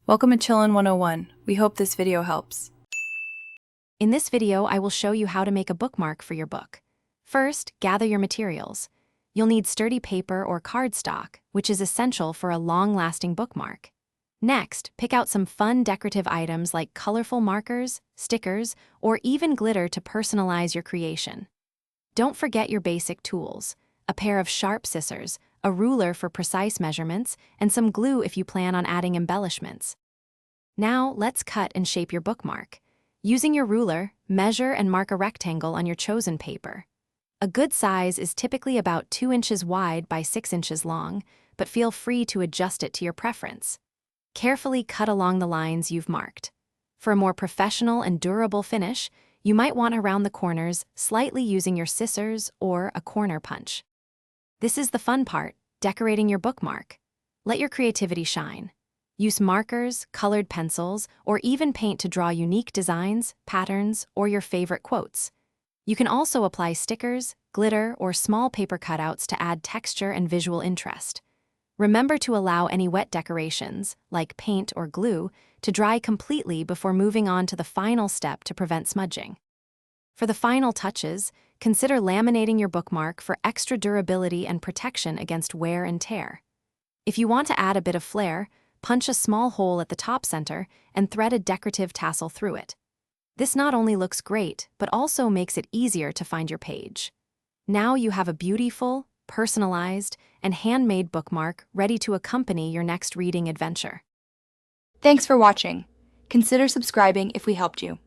Welcome to Chillin' 101. We hope this video helps. In this video, I will show you how to make a bookmark for your book. First, gather your materials. You'll need sturdy paper or cardstock, which is essential for a long-lasting bookmark. Next, pick out some fun decorative items like colorful markers, stickers, or even glitter to personalize your creation. Don't forget your basic tools: a pair of sharp scissors, a ruler for precise measurements, and some glue if you plan on adding embellishments. Now, let's cut and shape your bookmark. Using your ruler, measure and mark a rectangle on your chosen paper. A good size is typically about 2 inches wide by 6 inches long, but feel free to adjust it to your preference. Carefully cut along the lines you've marked. For a more professional and durable finish, you might want to round the corners slightly using your scissors or a corner punch. This is the fun part, decorating your bookmark. Let your creativity shine. Use markers, colored pencils, or even paint to draw unique designs, patterns, or your favorite quotes. You can also apply stickers, glitter, or small paper cutouts to add texture and visual interest. Remember to allow any wet decorations, like paint or glue, to dry completely before moving on to the final step to prevent smudging. For the final touches, consider laminating your bookmark for extra durability and protection against wear and tear. If you want to add a bit of flair, punch a small hole at the top center and thread a decorative tassel through it. This not only looks great, but also makes it easier to find your page. Now you have a beautiful, personalized, and handmade bookmark ready to accompany your next reading adventure. Thanks for watching. Consider subscribing if we helped you.